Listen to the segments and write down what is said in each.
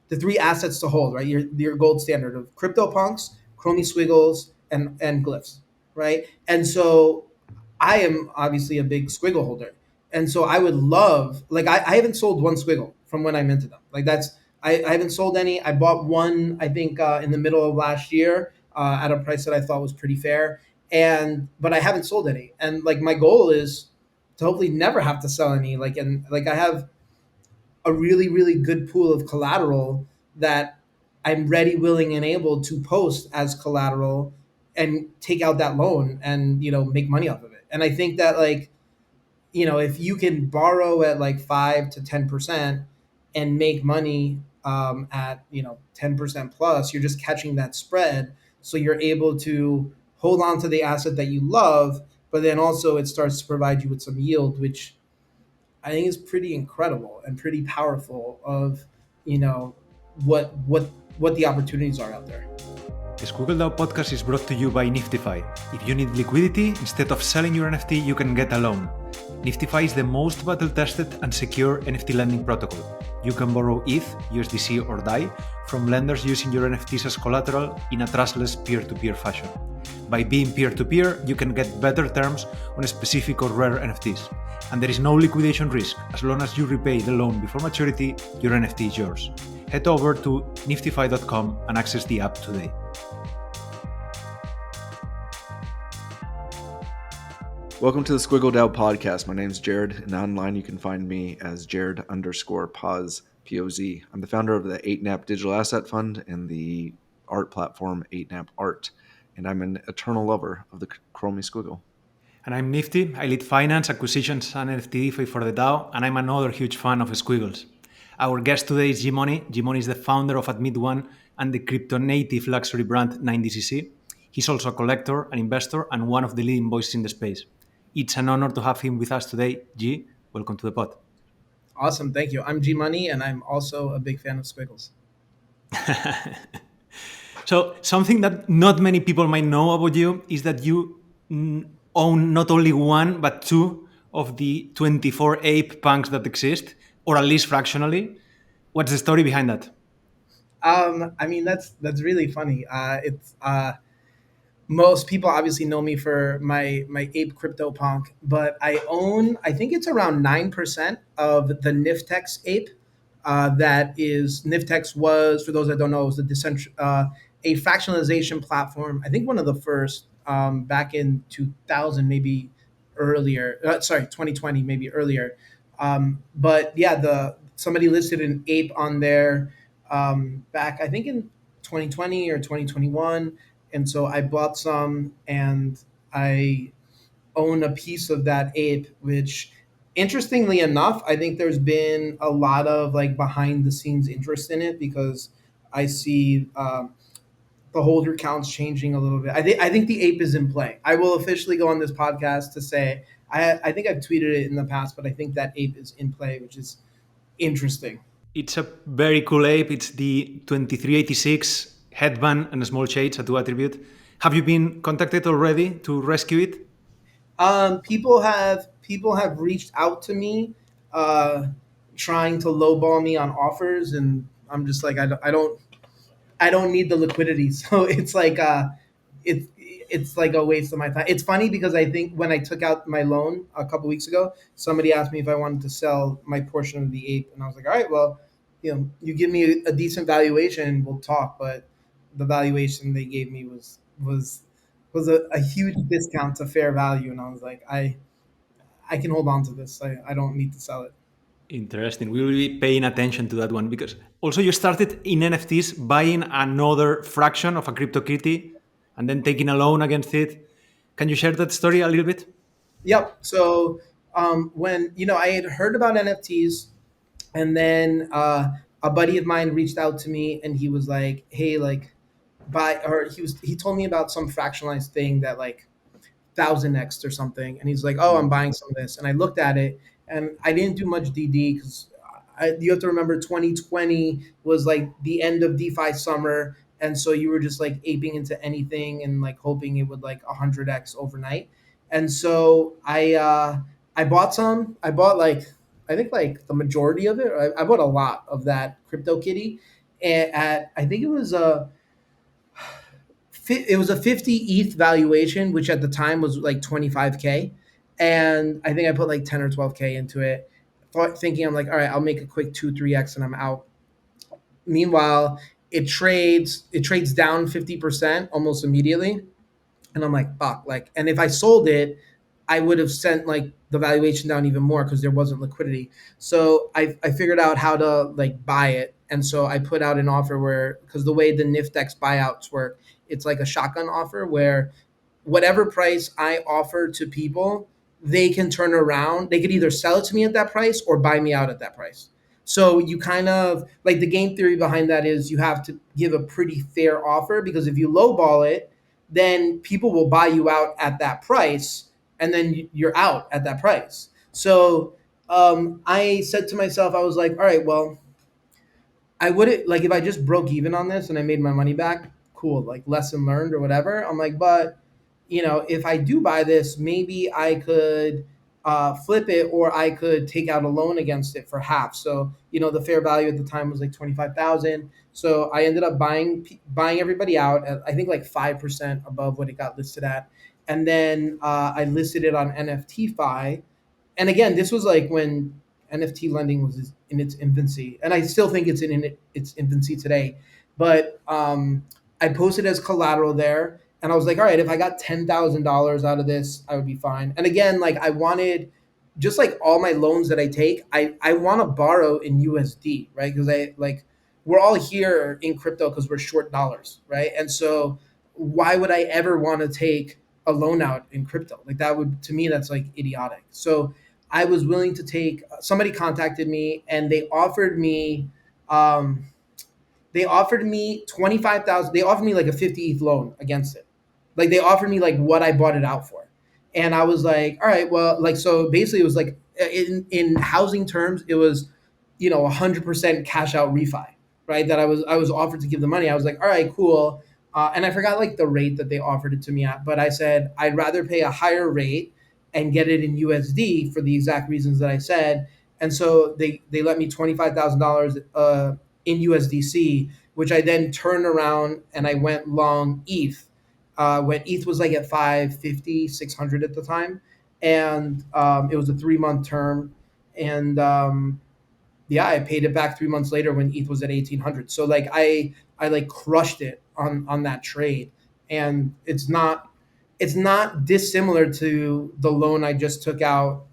the three assets to hold, right? Your gold standard of CryptoPunks, Chromie Squiggles, and glyphs, right? And so I am obviously a big Squiggle holder. And so I would love, like, I haven't sold one Squiggle from when I'm into them. Like, I haven't sold any. I bought one, I think, in the middle of last year at a price that I thought was pretty fair. But I haven't sold any. And like, my goal is to hopefully never have to sell any. Like, I have a really, really good pool of collateral that I'm ready, willing, and able to post as collateral and take out that loan and, make money off of it. And I think that, like, if you can borrow at like 5 to 10% and make money at 10% plus, you're just catching that spread. So you're able to hold on to the asset that you love, but then also it starts to provide you with some yield, which I think is pretty incredible and pretty powerful of, what what the opportunities are out there. The SquiggleDAO podcast is brought to you by Nifty. If you need liquidity, instead of selling your NFT, you can get a loan. Nifty is the most battle-tested and secure NFT lending protocol. You can borrow ETH, USDC, or DAI from lenders using your NFTs as collateral in a trustless peer-to-peer fashion. By being peer-to-peer, you can get better terms on specific or rare NFTs. And there is no liquidation risk. As long as you repay the loan before maturity, your NFT is yours. Head over to nifty.com and access the app today. Welcome to the SquiggleDAO podcast. My name is Jared, and online you can find me as Jared_Poz, P-O-Z. I'm the founder of the 8NAP Digital Asset Fund and the art platform 8NAP Art, and I'm an eternal lover of the Chromie Squiggle. And I'm Nifty. I lead finance, acquisitions, and NFT DeFi for the DAO, and I'm another huge fan of Squiggles. Our guest today is Gmoney. Gmoney is the founder of Admit1 and the crypto-native luxury brand 90cc. He's also a collector, an investor, and one of the leading voices in the space. It's an honor to have him with us today. G, welcome to the pod. Awesome, thank you. I'm Gmoney, and I'm also a big fan of Squiggles. So something that not many people might know about you is that you own not only one, but two of the 24 Ape punks that exist, or at least fractionally. What's the story behind that? I mean, that's really funny. Most people obviously know me for my Ape CryptoPunk, but I think it's around 9% of the Niftex Ape. That is, Niftex was, for those that don't know, was a fractionalization platform. I think one of the first back in 2000, maybe earlier. 2020, maybe earlier. But yeah, somebody listed an Ape on there back, I think in 2020 or 2021. And so I bought some, and I own a piece of that ape, which, interestingly enough, I think there's been a lot of like behind the scenes interest in it, because I see the holder counts changing a little bit. I think the ape is in play. I will officially go on this podcast to say, I think I've tweeted it in the past, but I think that ape is in play, which is interesting. It's a very cool ape. It's the 2386 headband and small shades, a two attribute. Have you been contacted already to rescue it? People have reached out to me, trying to lowball me on offers, and I'm just like, I don't need the liquidity. So it's like it's like a waste of my time. It's funny because I think when I took out my loan a couple weeks ago, somebody asked me if I wanted to sell my portion of the ape, and I was like, all right, well, you give me a decent valuation, we'll talk. But the valuation they gave me was a huge discount to fair value, and I was like, I can hold on to this. I don't need to sell it. Interesting. We will be paying attention to that one, because also you started in NFTs buying another fraction of a CryptoKitty and then taking a loan against it. Can you share that story a little bit? Yep. So when I had heard about NFTs, and then a buddy of mine reached out to me, and he was like, "Hey, like, he told me about some fractionalized thing that like 1000x or something," and he's like, "Oh, I'm buying some of this," and I looked at it, and I didn't do much DD, because you have to remember 2020 was like the end of DeFi summer, and so you were just like aping into anything and like hoping it would like 100x overnight. And so I bought some. I bought like, I think like the majority of it. I bought a lot of that CryptoKitty, at I think it was a 50 ETH valuation, which at the time was like 25K. And I think I put like 10 or 12K into it, thinking I'm like, all right, I'll make a quick 2, 3x and I'm out. Meanwhile, it trades down 50% almost immediately. And I'm like, fuck, like, and if I sold it, I would have sent like the valuation down even more because there wasn't liquidity. So I figured out how to like buy it. And so I put out an offer where, because the way the Niftex buyouts work, it's like a shotgun offer where whatever price I offer to people, they can turn around. They could either sell it to me at that price or buy me out at that price. So you kind of like, the game theory behind that is you have to give a pretty fair offer, because if you lowball it, then people will buy you out at that price, and then you're out at that price. So I said to myself, I was like, all right, well, I wouldn't like, if I just broke even on this and I made my money back, cool, like lesson learned or whatever. I'm like, but if I do buy this, maybe I could flip it, or I could take out a loan against it for half. So the fair value at the time was like 25,000. So I ended up buying everybody out at, I think, like 5% above what it got listed at, and then I listed it on NFTFi. And again, this was like when NFT lending was in its infancy, and I still think it's in its infancy today. But I posted as collateral there, and I was like, all right, if I got $10,000 out of this, I would be fine. And again, like, I wanted, just like all my loans that I take, I want to borrow in USD, right? Because we're all here in crypto because we're short dollars, right? And so why would I ever want to take a loan out in crypto? Like, that would, to me, that's like idiotic. So I was willing to take. Somebody contacted me and um, they offered me 25,000. They offered me like a 50 ETH loan against it. Like, they offered me like what I bought it out for, and I was like, all right, well, like, so basically it was like, in housing terms, it was 100% cash out refi, right? That I was offered to give the money. I was like, all right, cool. And I forgot like the rate that they offered it to me at, but I said I'd rather pay a higher rate and get it in USD for the exact reasons that I said. And so they let me $25,000 in USDC, which I then turned around and I went long ETH, when ETH was like at 550, 600 at the time. And it was a 3-month term. And yeah, I paid it back 3 months later when ETH was at 1800. So like I like crushed it on that trade. And it's not dissimilar to the loan I just took out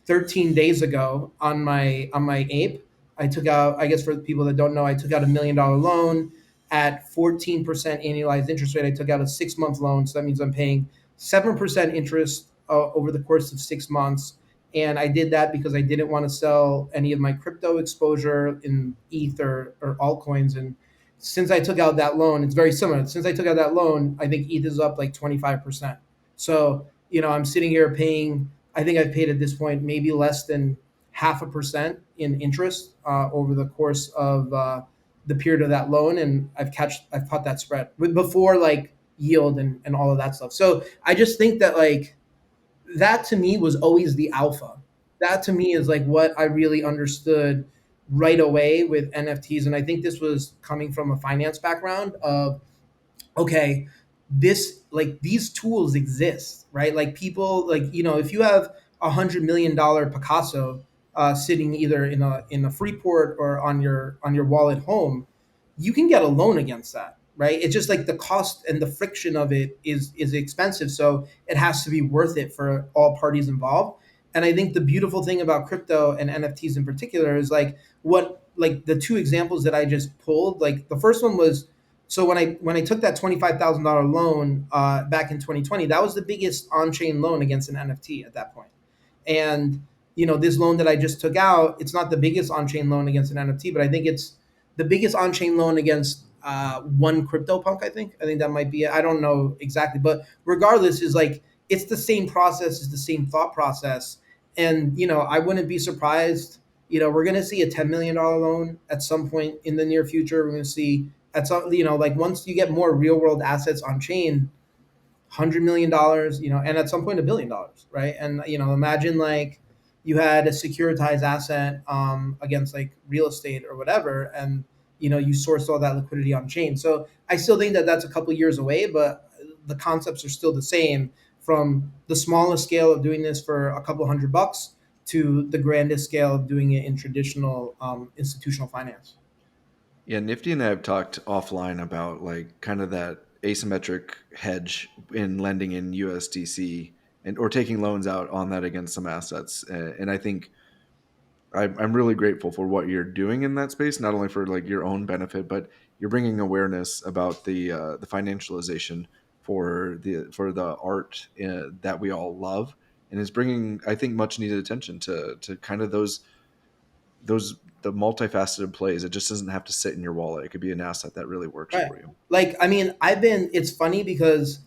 13 days ago on my Ape. I took out, I guess for the people that don't know, I took out $1 million loan at 14% annualized interest rate. I took out a 6-month loan, so that means I'm paying 7% interest over the course of 6 months. And I did that because I didn't want to sell any of my crypto exposure in ETH or altcoins. And since I took out that loan, it's very similar. Since I took out that loan, I think ETH is up like 25%. So I'm sitting here paying, I think I've paid at this point maybe less than 0.5% in interest over the course of the period of that loan, and I've caught that spread before, like, yield and all of that stuff. So I just think that, like, that to me was always the alpha. That to me is like what I really understood right away with NFTs, and I think this was coming from a finance background of, okay, this, like, these tools exist, right? Like, people, like, if you have $100 million Picasso sitting either in a free port or on your wall at home, you can get a loan against that, right? It's just like the cost and the friction of it is expensive, so it has to be worth it for all parties involved. And I think the beautiful thing about crypto and NFTs in particular is like, what, like, the two examples that I just pulled. Like, the first one was, so when I took that $25,000 loan back in 2020, that was the biggest on-chain loan against an NFT at that point. And this loan that I just took out, it's not the biggest on-chain loan against an NFT, but I think it's the biggest on-chain loan against one CryptoPunk. I think that might be it. I don't know exactly, but regardless, is like, it's the same process, it's the same thought process. And I wouldn't be surprised. We're going to see a $10 million loan at some point in the near future. We're going to see at some, like, once you get more real world assets on chain, $100 million, and at some point $1 billion, right? And imagine, like, you had a securitized asset against like real estate or whatever, and you sourced all that liquidity on chain. So I still think that that's a couple years away, but the concepts are still the same, from the smallest scale of doing this for a couple $100 to the grandest scale of doing it in traditional institutional finance. Yeah, Nifty and I have talked offline about like kind of that asymmetric hedge in lending in USDC and or taking loans out on that against some assets. And I think I'm really grateful for what you're doing in that space, not only for like your own benefit, but you're bringing awareness about the financialization for the art that we all love, and is bringing, I think, much needed attention to kind of those the multifaceted plays. It just doesn't have to sit in your wallet. It could be an asset that really works Right. for you. Like, I mean, it's funny because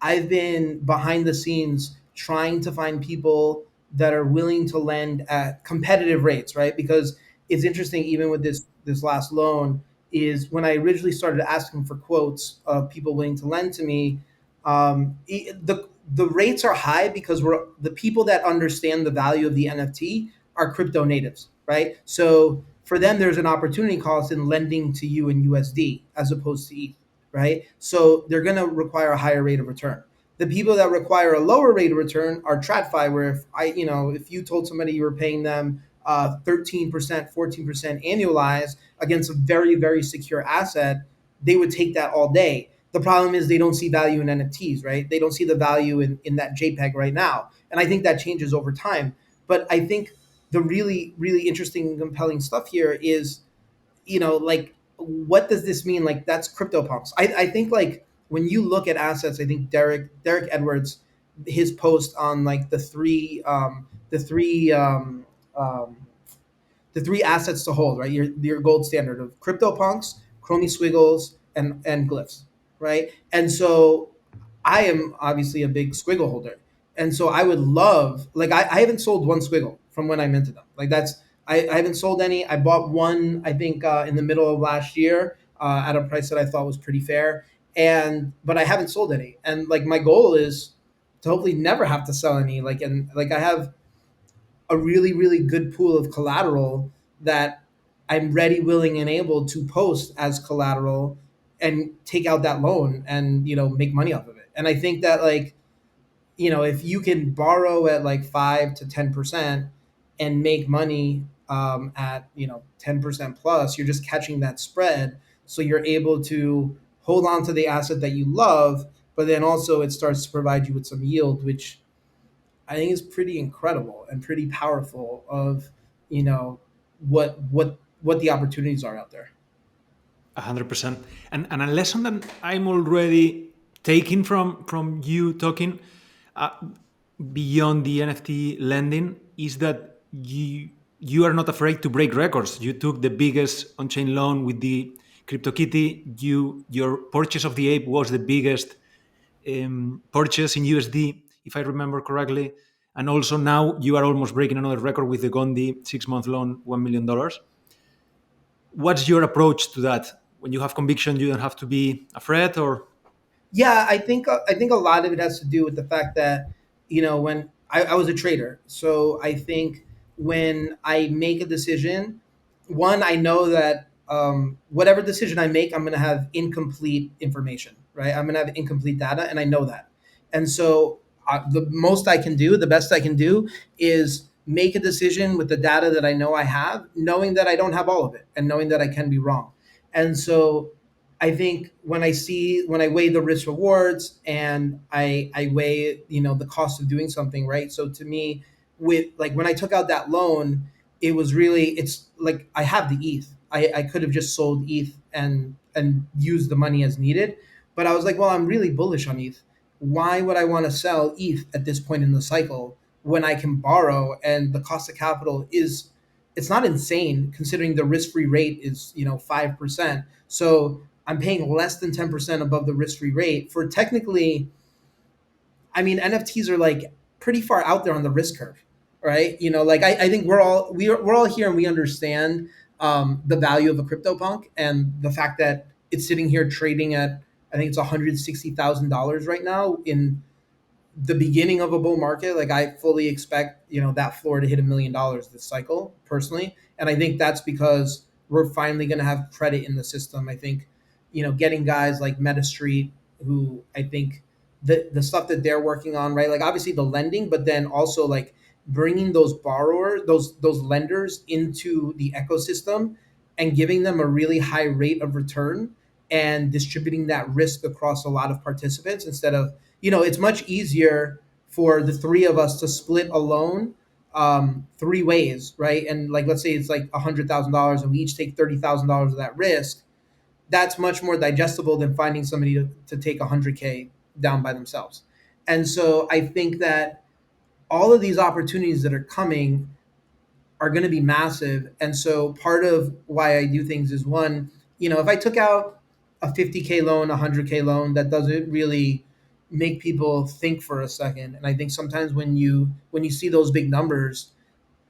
I've been behind the scenes trying to find people that are willing to lend at competitive rates, right? Because it's interesting, even with this last loan, is when I originally started asking for quotes of people willing to lend to me, the rates are high because the people that understand the value of the NFT are crypto natives, right? So for them, there's an opportunity cost in lending to you in USD as opposed to ETH, right? So they're going to require a higher rate of return. The people that require a lower rate of return are TradFi, where if you told somebody you were paying them 13%, 14% annualized against a very, very secure asset, they would take that all day. The problem is they don't see value in NFTs, right? They don't see the value in that JPEG right now. And I think that changes over time. But I think the really, really interesting and compelling stuff here is, like, what does this mean? Like, that's CryptoPunks. I think, like, when you look at assets, I think Derek Edwards, his post on like um, the three assets to hold, right? Your gold standard of CryptoPunks, Chromie Squiggles, and glyphs, right? And so I am obviously a big Squiggle holder, and so I would love, like, I haven't sold one Squiggle from when I minted them. Like, I haven't sold any. I bought one, I think, in the middle of last year at a price that I thought was pretty fair, and but I haven't sold any. And like my goal is to hopefully never have to sell any. Like, and like I have a really, really good pool of collateral that I'm ready, willing, and able to post as collateral and take out that loan and make money off of it. And I think that, like, if you can borrow at like 5 to 10% and make money at 10% plus, you're just catching that spread. So you're able to hold on to the asset that you love, but then also it starts to provide you with some yield, which I think is pretty incredible and pretty powerful of you know what the opportunities are out there. 100%. And a lesson that I'm already taking from you talking uh, beyond the NFT lending is that you are not afraid to break records. You took the biggest on-chain loan with the CryptoKitty. Your purchase of the ape was the biggest purchase in USD, if I remember correctly. And also now you are almost breaking another record with the Gondi 6-month loan, $1 million. What's your approach to that? When you have conviction, you don't have to be afraid, or Yeah, I think a lot of it has to do with the fact that when I was a trader, so I think when I make a decision, one, I know that whatever decision I make, I'm going to have incomplete information, right? I'm going to have incomplete data, and I know that. And so the most I can do, the best I can do, is make a decision with the data that I know I have, knowing that I don't have all of it, and knowing that I can be wrong. And so I think when I weigh the risk rewards, and I weigh the cost of doing something, right? So to me, with like when I took out that loan, it's like I have the ETH. I could have just sold ETH and used the money as needed, but I was like, well, I'm really bullish on ETH. Why would I want to sell ETH at this point in the cycle when I can borrow, and the cost of capital is, it's not insane considering the risk-free rate is 5%. So I'm paying less than 10% above the risk-free rate for technically, I mean, NFTs are like pretty far out there on the risk curve, right? Like I think we're all here and we understand the value of a CryptoPunk, and the fact that it's sitting here trading at, I think it's $160,000 right now in the beginning of a bull market, like I fully expect, that floor to hit $1 million this cycle personally. And I think that's because we're finally going to have credit in the system. I think, getting guys like MetaStreet, who I think the stuff that they're working on, right? Like obviously the lending, but then also like bringing those borrowers, those lenders into the ecosystem and giving them a really high rate of return and distributing that risk across a lot of participants instead of, it's much easier for the three of us to split a loan three ways, right? And like, let's say it's like $100,000 and we each take $30,000 of that risk. That's much more digestible than finding somebody to take 100K down by themselves. And so I think that all of these opportunities that are coming are going to be massive. And so part of why I do things is one, if I took out a 50K loan, a 100K loan, that doesn't really make people think for a second. And I think sometimes when you see those big numbers,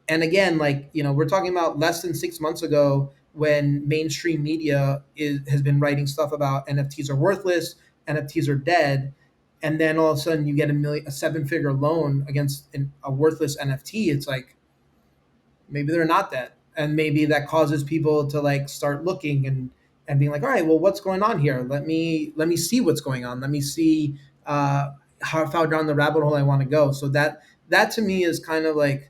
and again, like, we're talking about less than 6 months ago when mainstream media has been writing stuff about NFTs are worthless, NFTs are dead. And then all of a sudden you get a 7-figure loan against a worthless NFT. It's like, maybe they're not that, and maybe that causes people to like start looking and being like, all right, well, what's going on here? Let me see what's going on. Let me see how far down the rabbit hole I want to go. So that to me is kind of like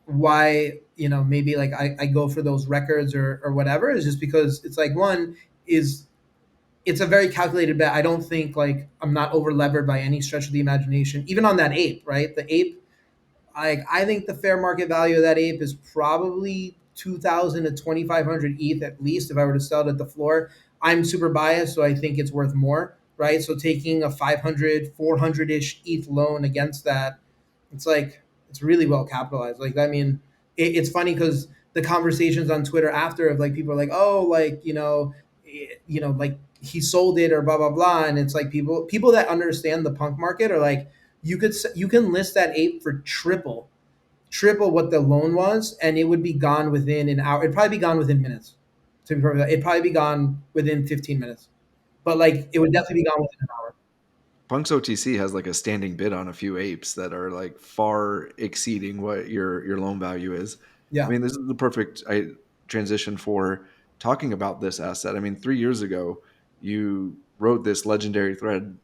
why, maybe like I go for those records or whatever, is just because it's like, one is, it's a very calculated bet. I don't think, like, I'm not over levered by any stretch of the imagination, even on that ape, right? The ape, I think the fair market value of that ape is probably 2,000 to 2,500 ETH at least if I were to sell it at the floor. I'm super biased, so I think it's worth more, right? So taking a 500, 400-ish ETH loan against that, it's like, it's really well capitalized. Like, I mean, it's funny because the conversations on Twitter after of like people are like, oh, like, like he sold it or blah blah blah, and it's like people that understand the punk market are like, you can list that ape for triple what the loan was, and it would be gone within an hour. It'd probably be gone within minutes. To be perfect, it'd probably be gone within 15 minutes, but like it would definitely be gone within an hour. Punks OTC has like a standing bid on a few apes that are like far exceeding what your loan value is. I Yeah. mean, this is the perfect transition for talking about this asset. I mean, 3 years ago, you wrote this legendary thread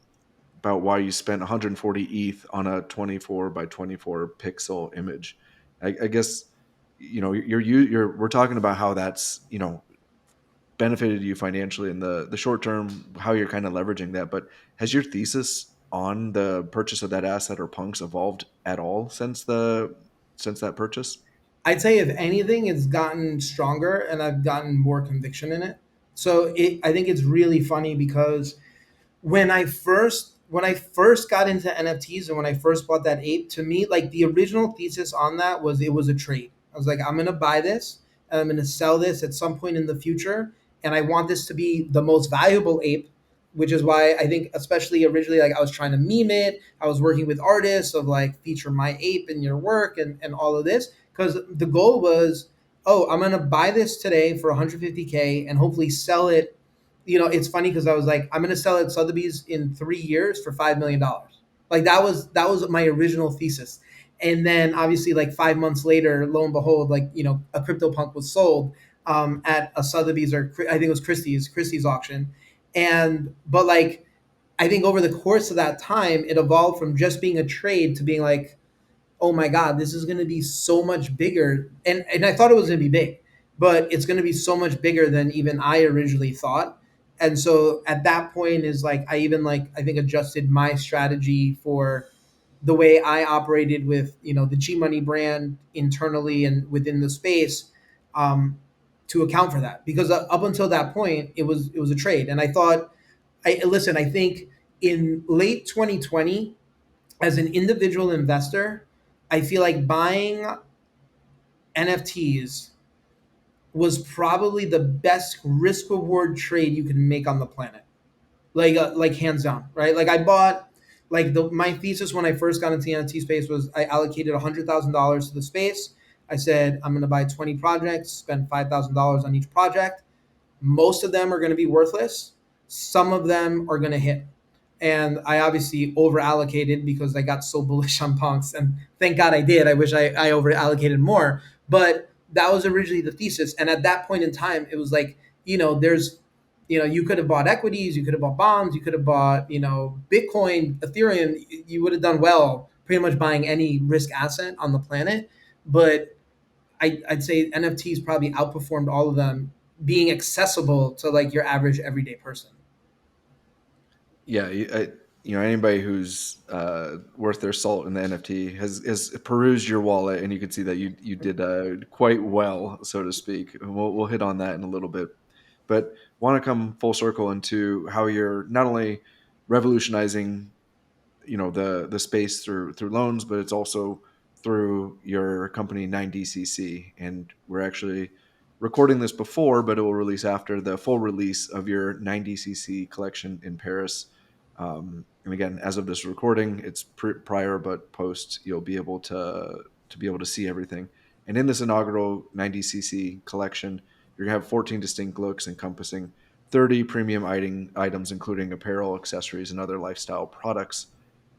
about why you spent 140 ETH on a 24 by 24 pixel image. I guess we're talking about how that's benefited you financially in the short term, how you're kind of leveraging that. But has your thesis on the purchase of that asset or punks evolved at all since that purchase? I'd say if anything, it's gotten stronger, and I've gotten more conviction in it. So I think it's really funny because when I first got into NFTs and when I first bought that ape, to me, like the original thesis on that was it was a trade. I was like, I'm gonna buy this and I'm gonna sell this at some point in the future, and I want this to be the most valuable ape, which is why I think, especially originally, like I was trying to meme it. I was working with artists of like feature my ape in your work and all of this, because the goal was, oh, I'm gonna buy this today for 150K and hopefully sell it. It's funny because I was like, I'm gonna sell it at Sotheby's in 3 years for $5 million. Like that was my original thesis. And then obviously like 5 months later, lo and behold, like a CryptoPunk was sold at a Sotheby's, or I think it was Christie's auction. And but like I think over the course of that time, it evolved from just being a trade to being like, oh my god, this is going to be so much bigger. And I thought it was going to be big, but it's going to be so much bigger than even I originally thought. And so at that point is like I even like I think adjusted my strategy for the way I operated with the Gmoney brand internally and within the space, to account for that, because up until that point it was a trade. And I thought, I think in late 2020, as an individual investor, I feel like buying NFTs was probably the best risk reward trade you can make on the planet. Like hands down, right? Like I bought, like my thesis when I first got into the NFT space was I allocated $100,000 to the space. I said I'm going to buy 20 projects, spend $5,000 on each project. Most of them are going to be worthless. Some of them are going to hit. and I obviously over allocated because I got so bullish on punks, and thank God I did. I wish I over allocated more, but that was originally the thesis. And at that point in time, it was like, there's, you could have bought equities, you could have bought bonds, you could have bought, Bitcoin, Ethereum. You would have done well pretty much buying any risk asset on the planet. But I'd say NFTs probably outperformed all of them, being accessible to like your average everyday person. Yeah, anybody who's worth their salt in the NFT has perused your wallet, and you can see that you did quite well, so to speak. And we'll hit on that in a little bit, but want to come full circle into how you're not only revolutionizing the space through loans, but it's also through your company 9DCC. And we're actually recording this before, but it will release after the full release of your 9DCC collection in Paris. And again, as of this recording, it's prior, but post you'll be able to see everything. And in this inaugural 9DCC collection, you're gonna have 14 distinct looks encompassing 30 premium items, including apparel, accessories, and other lifestyle products.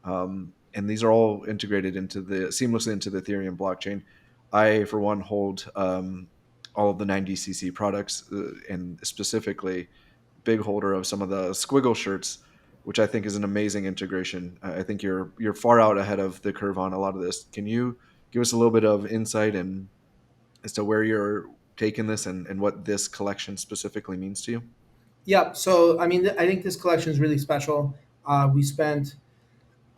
And these are all integrated seamlessly into the Ethereum blockchain. I, for one, hold all of the 9DCC products, and specifically big holder of some of the Squiggle shirts, which I think is an amazing integration. I think you're far out ahead of the curve on a lot of this. Can you give us a little bit of insight and as to where you're taking this and what this collection specifically means to you? Yeah. So, I mean, I think this collection is really special. We spent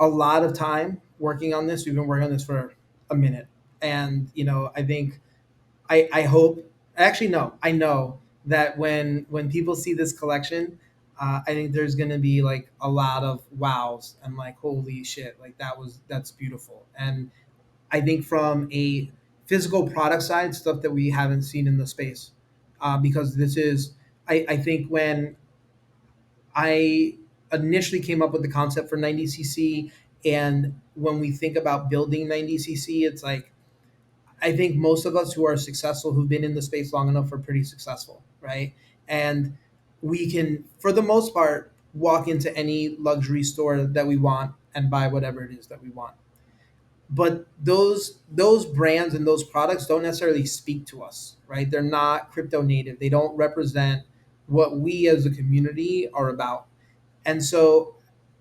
a lot of time working on this. We've been working on this for a minute. And, I think, I hope, actually, no, I know that when people see this collection, I think there's going to be like a lot of wows and like, holy shit, like that's beautiful. And I think from a physical product side, stuff that we haven't seen in the space, because this is, I think when I initially came up with the concept for 90cc, and when we think about building 90cc, it's like I think most of us who are successful, who've been in the space long enough, are pretty successful, right? And we can, for the most part, walk into any luxury store that we want and buy whatever it is that we want. But those brands and those products don't necessarily speak to us, right? They're not crypto native. They don't represent what we as a community are about. And so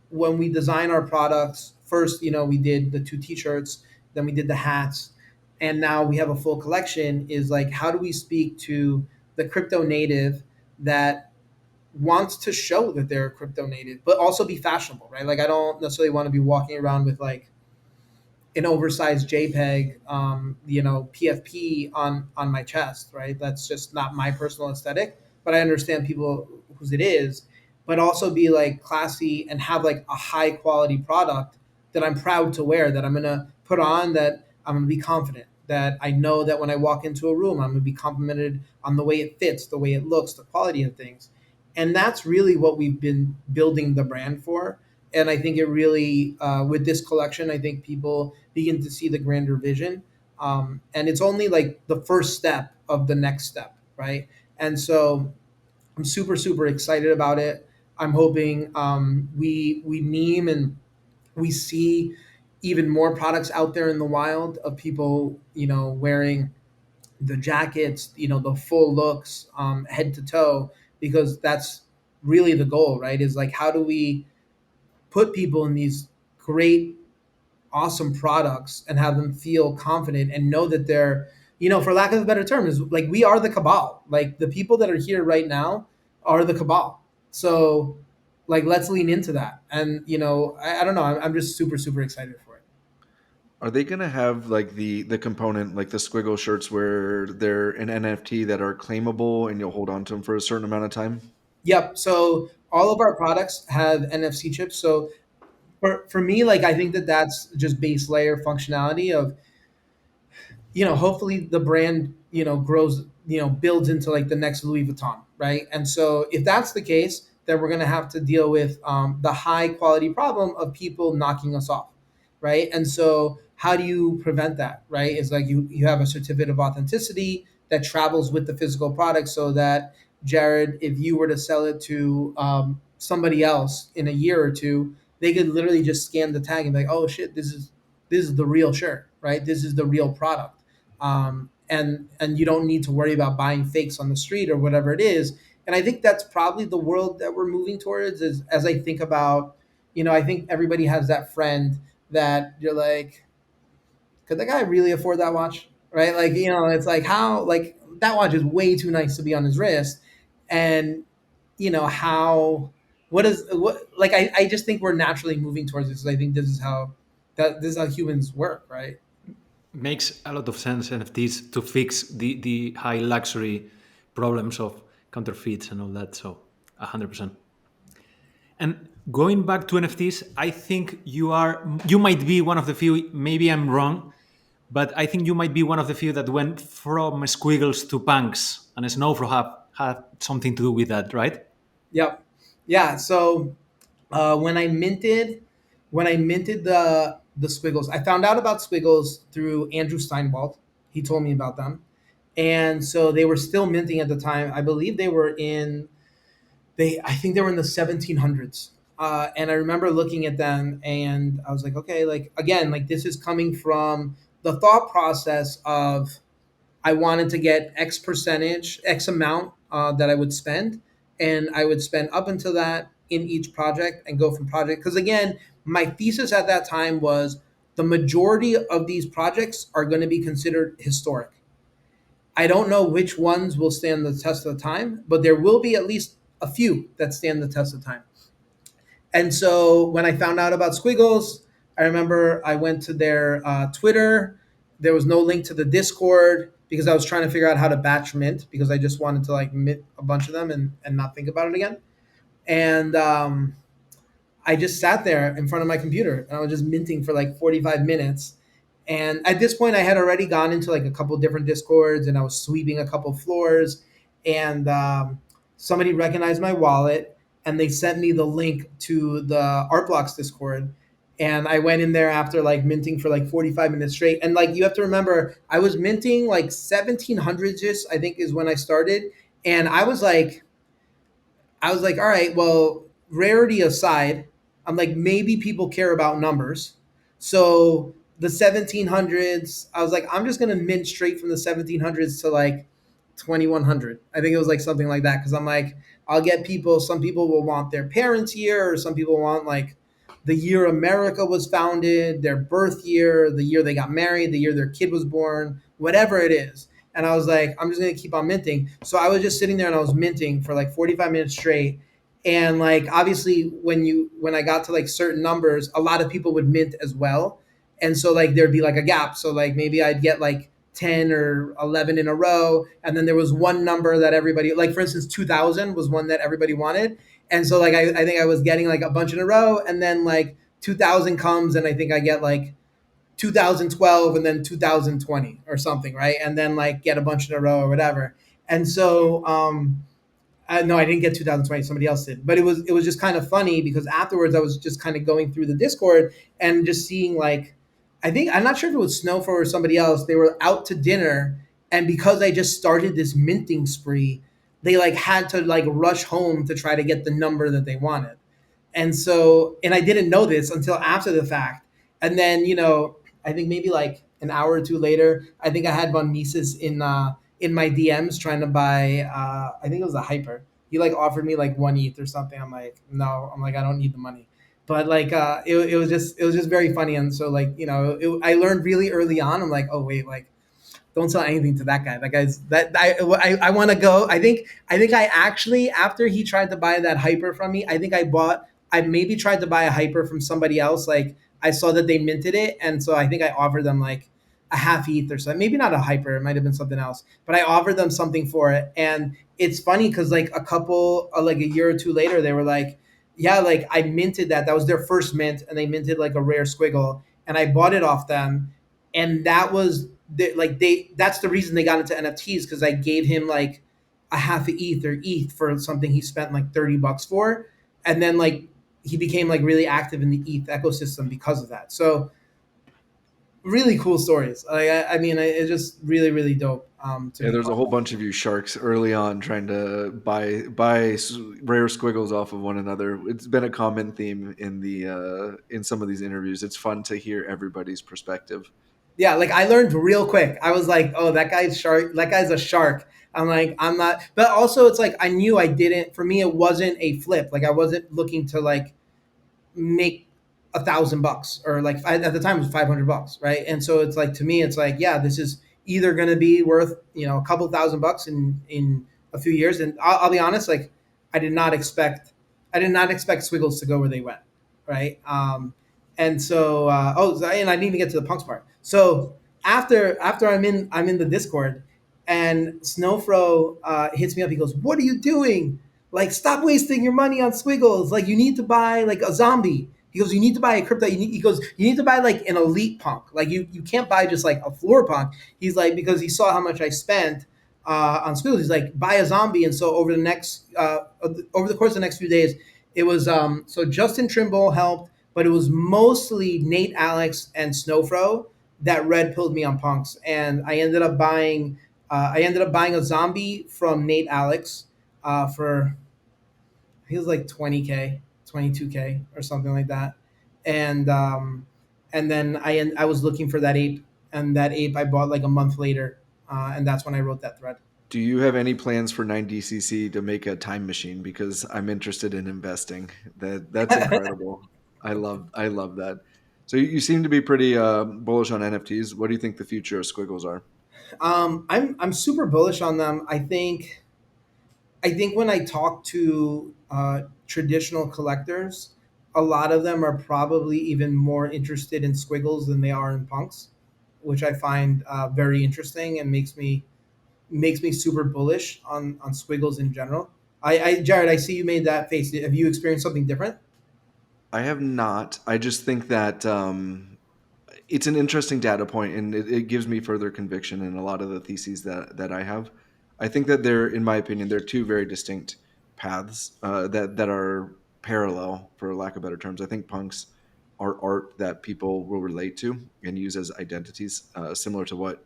when we design our products, first, we did the two t-shirts, then we did the hats, and now we have a full collection. Is like, how do we speak to the crypto native that wants to show that they're a crypto native, but also be fashionable, right? Like, I don't necessarily want to be walking around with like an oversized JPEG, PFP on my chest, right? That's just not my personal aesthetic, but I understand people whose it is. But also be like classy and have like a high quality product that I'm proud to wear, that I'm gonna put on, that I'm gonna be confident, that I know that when I walk into a room, I'm gonna be complimented on the way it fits, the way it looks, the quality of things. And that's really what we've been building the brand for. And I think it really, with this collection, I think people begin to see the grander vision. And it's only like the first step of the next step, right? And so I'm super, super excited about it. I'm hoping we meme and we see even more products out there in the wild of people, wearing the jackets, the full looks, head to toe, because that's really the goal, right? Is like, how do we put people in these great, awesome products and have them feel confident and know that they're, for lack of a better term, is like, we are the cabal. Like, the people that are here right now are the cabal. So, like, let's lean into that. And, I don't know. I'm just super, super excited for it. Are they going to have like the component, like the Squiggle shirts, where they're an NFT that are claimable and you'll hold on to them for a certain amount of time? Yep. So all of our products have NFC chips. So for me, like, I think that that's just base layer functionality of, hopefully the brand, grows, builds into like the next Louis Vuitton, right? And so if that's the case, then we're going to have to deal with the high quality problem of people knocking us off, right? And so how do you prevent that, right? It's like you have a certificate of authenticity that travels with the physical product, so that, Jared, if you were to sell it to somebody else in a year or two, they could literally just scan the tag and be like, oh shit, this is the real shirt, right? This is the real product. And you don't need to worry about buying fakes on the street or whatever it is. And I think that's probably the world that we're moving towards. Is as I think about, I think everybody has that friend that you're like, could that guy really afford that watch? Right? Like, it's like how like that watch is way too nice to be on his wrist. And how what is what like I just think we're naturally moving towards this. I think this is how humans work, right? Makes a lot of sense, NFTs, to fix the high luxury problems of counterfeits and all that. So 100%. And going back to NFTs, I think you might be one of the few, maybe I'm wrong, but I think you might be one of the few that went from Squiggles to Punks, and Snowfro have had something to do with that, right? Yep. Yeah. So when I minted the Squiggles, I found out about Squiggles through Andrew Steinwald. He told me about them, and so they were still minting at the time. I believe I think they were in the 1700s. And I remember looking at them, and I was like, okay, like again, like this is coming from the thought process of I wanted to get X percentage, X amount that I would spend, and I would spend up until that in each project and go from project. Because again, my thesis at that time was the majority of these projects are going to be considered historic. I don't know which ones will stand the test of time, but there will be at least a few that stand the test of time. And so when I found out about Squiggles, I remember I went to their Twitter. There was no link to the Discord because I was trying to figure out how to batch mint because I just wanted to like mint a bunch of them and not think about it again. And I just sat there in front of my computer and I was just minting for like 45 minutes. And at this point, I had already gone into like a couple different Discords and I was sweeping a couple floors. And somebody recognized my wallet and they sent me the link to the Art Blocks Discord. And I went in there after like minting for like 45 minutes straight. And like you have to remember, I was minting like 1700s, I think is when I started. And I was like, all right, well, rarity aside, I'm like, maybe people care about numbers. So the 1700s, I was like, I'm just gonna mint straight from the 1700s to like 2100. I think it was like something like that because I'm like, I'll get people. Some people will want their parents' year, or some people want like the year America was founded, their birth year, the year they got married, the year their kid was born, whatever it is. And I was like, I'm just gonna keep on minting. So I was just sitting there and I was minting for like 45 minutes straight. And like obviously when I got to like certain numbers, a lot of people would mint as well. And so like there'd be like a gap. So like maybe I'd get like 10 or 11 in a row. And then there was one number that everybody, like for instance, 2000 was one that everybody wanted. And so like I think I was getting like a bunch in a row. And then like 2000 comes and I think I get like 2012 and then 2020 or something, right? And then like get a bunch in a row or whatever. And so no, I didn't get 2020. Somebody else did, but it was just kind of funny because afterwards I was just kind of going through the Discord and just seeing like, I think I'm not sure if it was Snowfro or somebody else. They were out to dinner, and because I just started this minting spree, they like had to like rush home to try to get the number that they wanted. And I didn't know this until after the fact. And then, I think maybe like an hour or two later, I think I had Von Mises in my DMs trying to buy I think it was a hyper. He like offered me like 1 ETH or something. I'm like, no, I'm like, I don't need the money. But like it was just very funny. And so like, I learned really early on. I'm like, oh wait, like don't sell anything to that guy. That guy's that I want to go. I think I actually, after he tried to buy that hyper from me, I maybe tried to buy a hyper from somebody else. Like I saw that they minted it, and so I think I offered them like a half ETH or something. Maybe not a hyper, it might have been something else. But I offered them something for it, and it's funny because like like a year or two later, they were like, yeah, like I minted that. That was their first mint, and they minted like a rare squiggle, and I bought it off them, and that was that's the reason they got into NFTs because I gave him like a half a ETH or ETH for something he spent like $30 for, and then like he became like really active in the ETH ecosystem because of that. So really cool stories. I mean, it's just really really dope. to Yeah, be there's a part whole of bunch of you sharks early on trying to buy rare squiggles off of one another. It's been a common theme in some of these interviews. It's fun to hear everybody's perspective. Yeah, like I learned real quick. I was like, oh, that guy's shark. That guy's a shark. I'm like, I'm not. But also, it's like I knew I didn't. For me, it wasn't a flip. Like I wasn't looking to like make $1,000 or like at the time it was $500, right? And so it's like to me, it's like yeah, this is either going to be worth a couple $1,000 in a few years. And I'll be honest, like I did not expect Squiggles to go where they went, right? And so and I didn't even get to the punks part. So after I'm in the Discord, and Snowfro hits me up. He goes, "What are you doing? Like, stop wasting your money on Squiggles. Like, you need to buy like a zombie." He goes, "You need to buy a crypto. He goes, "You need to buy like an elite punk. Like, you can't buy just like a floor punk." He's like, because he saw how much I spent on Squiggles. He's like, "Buy a zombie." And so over the course of the next few days, it was so Justin Trimble helped, but it was mostly Nate, Alex, and Snowfro that red pilled me on punks, and I ended up buying a zombie from Nate Alex for he was like 20K, 22K or something like that. And then I was looking for that ape, and that ape I bought like a month later, and that's when I wrote that thread. Do you have any plans for 9DCC to make a time machine? Because I'm interested in investing. That's incredible. I love that. So you seem to be pretty bullish on NFTs. What do you think the future of squiggles are? I'm super bullish on them. I think when I talk to traditional collectors, a lot of them are probably even more interested in squiggles than they are in punks, which I find very interesting and makes me super bullish on squiggles in general. Jared, I see you made that face. Have you experienced something different? I have not. I just think that it's an interesting data point, and it gives me further conviction in a lot of the theses that I have. I think that in my opinion, they're two very distinct paths that are parallel, for lack of better terms. I think punks are art that people will relate to and use as identities, similar to what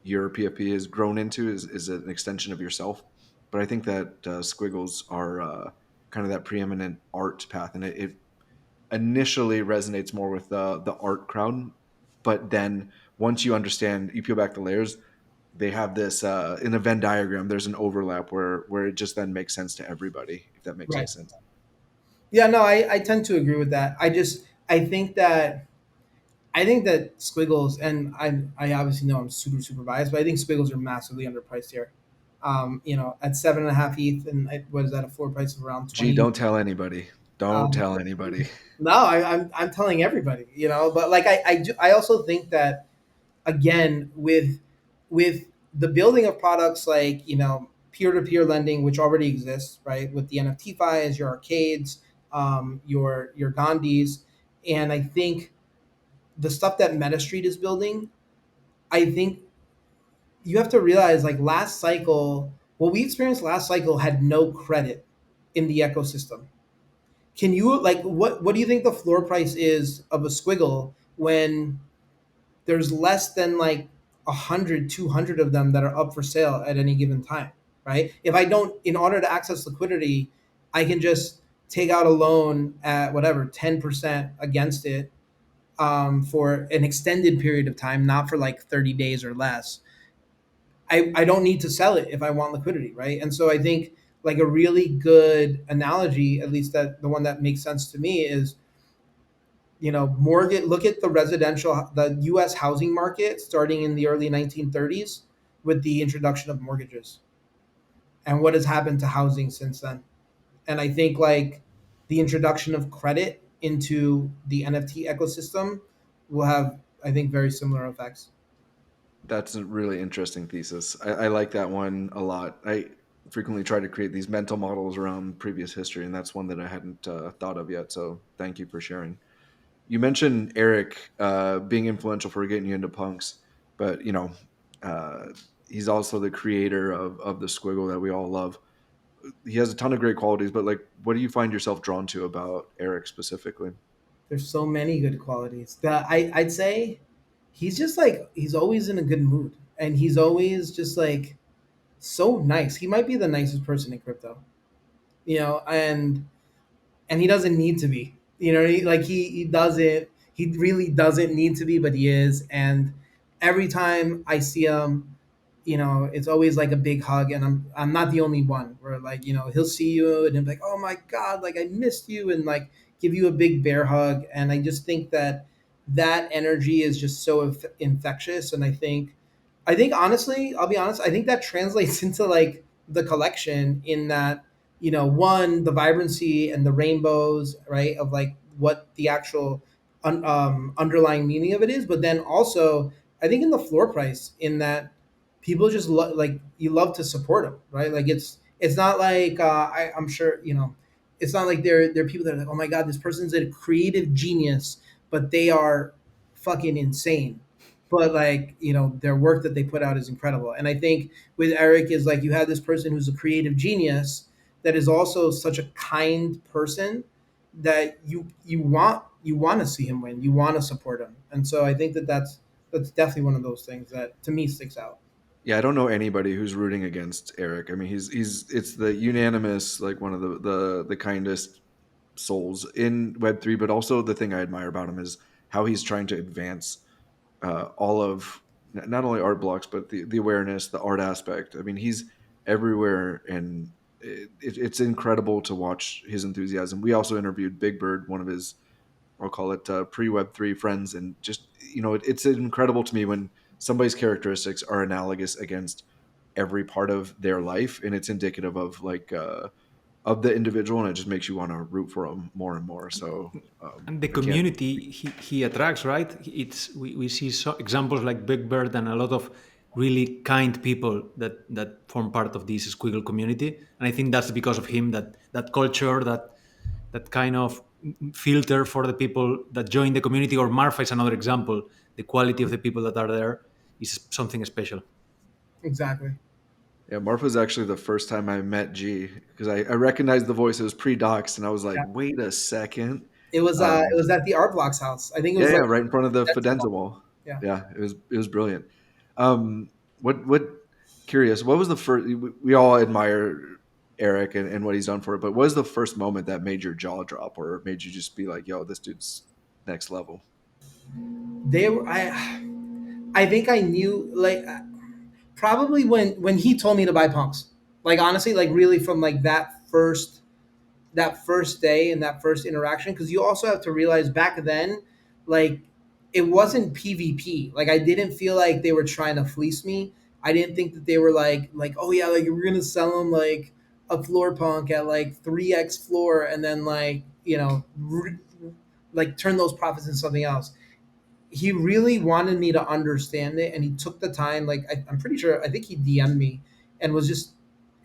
your PFP has grown into is an extension of yourself. But I think that squiggles are kind of that preeminent art path, and it initially resonates more with the art crowd, but then once you understand, you peel back the layers, they have this in a Venn diagram. There's an overlap where it just then makes sense to everybody, if that makes any Right. sense. Yeah, no, I tend to agree with that. I think that I think that Squiggles, and I obviously know I'm super super biased, but I think Squiggles are massively underpriced here. At 7.5 ETH, and what is that, a floor price of around Gee, 20? don't tell anybody. Don't Um, tell anybody. no, I'm telling everybody, but like I also think that again with the building of products like peer-to-peer lending, which already exists, right, with the NFT FIs, your arcades, your Gandhis, and I think the stuff that MetaStreet is building, I think you have to realize like last cycle, what we experienced last cycle had no credit in the ecosystem. Can you like what do you think the floor price is of a squiggle when there's less than like 100, 200 of them that are up for sale at any given time, right? If I don't, in order to access liquidity, I can just take out a loan at whatever 10% against it, for an extended period of time, not for like 30 days or less. I don't need to sell it if I want liquidity, right? And so I think like a really good analogy, at least that the one that makes sense to me, is mortgage. Look at the U.S. housing market starting in the early 1930s with the introduction of mortgages, and what has happened to housing since then. And I think like the introduction of credit into the NFT ecosystem will have, I think, very similar effects. That's a really interesting thesis. I like that one a lot. I frequently try to create these mental models around previous history, and that's one that I hadn't thought of yet. So thank you for sharing. You mentioned Eric being influential for getting you into punks, but uh, he's also the creator of the Squiggle that we all love. He has a ton of great qualities, but like, what do you find yourself drawn to about Eric specifically? There's so many good qualities that I'd say he's just like he's always in a good mood. and he's always just like so nice. He might be the nicest person in crypto, and he doesn't need to be. He doesn't. He really doesn't need to be, but he is. And every time I see him, it's always like a big hug, and I'm not the only one. Where like he'll see you and he'll be like, "Oh my god, like I missed you," and like give you a big bear hug. And I just think that energy is just so infectious. And I think honestly, I'll be honest, I think that translates into like the collection in that one, the vibrancy and the rainbows, right, of like what the actual underlying meaning of it is, but then also I think in the floor price, in that people just like you love to support them, right? Like it's not like I'm sure it's not like they're people that are like, oh my god, this person's a creative genius, but they are fucking insane. But like their work that they put out is incredible. And I think with Eric is like you have this person who's a creative genius that is also such a kind person that you want to see him win, you want to support him. And so I think that's definitely one of those things that to me sticks out. Yeah, I don't know anybody who's rooting against Eric. I mean, he's it's the unanimous, like, one of the kindest souls in Web3. But also the thing I admire about him is how he's trying to advance all of not only art blocks but the awareness, the art aspect. I mean, he's everywhere, and it's incredible to watch his enthusiasm. We also interviewed Big Bird, one of his, I'll call it, pre Web3 friends, and just it's incredible to me when somebody's characteristics are analogous against every part of their life, and it's indicative of like of the individual, and it just makes you want to root for them more and more. So And the I can't. community he attracts, right? We see examples like Big Bird and a lot of really kind people that form part of this Squiggle community, and I think that's because of him, that culture, that kind of filter for the people that join the community. Or Marfa is another example. The quality of the people that are there is something special. Exactly. Yeah, Marf was actually the first time I met G, because I recognized the voice. It was pre-docs, and I was like, Yeah. wait a second. It was at the Art Blocks house. I think it Yeah, was yeah, like right in front of the that's Fidenza wall. yeah. Yeah, it was brilliant. What curious? What was the first? We all admire Eric and what he's done for it, but what was the first moment that made your jaw drop, or made you just be like, "Yo, this dude's next level"? They were I think I knew like probably when he told me to buy punks. Like honestly, like really from like that first day and that first interaction, because you also have to realize back then, like it wasn't PvP. Like I didn't feel like they were trying to fleece me. I didn't think that they were like oh yeah, like we're gonna sell them like a floor punk at like 3x floor, and then like like turn those profits into something else. He really wanted me to understand it, and he took the time. Like I'm pretty sure, I think he DM'd me and was just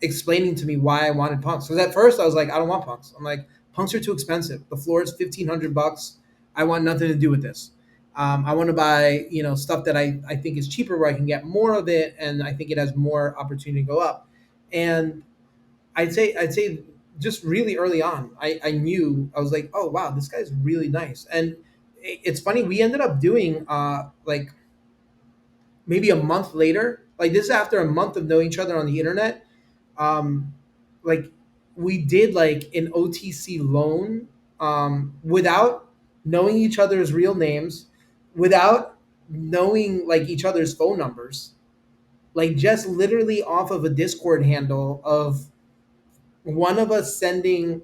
explaining to me why I wanted punks. Because at first I was like, I don't want punks. I'm like, punks are too expensive. The floor is $1,500. I want nothing to do with this. I want to buy stuff that I think is cheaper, where I can get more of it, and I think it has more opportunity to go up. And I'd say just really early on, I knew, I was like, oh wow, this guy's really nice. And it's funny, we ended up doing like maybe a month later, like this is after a month of knowing each other on the internet. um like we did like an OTC loan, without knowing each other's real names, without knowing like each other's phone numbers, like just literally off of a Discord handle of one of us sending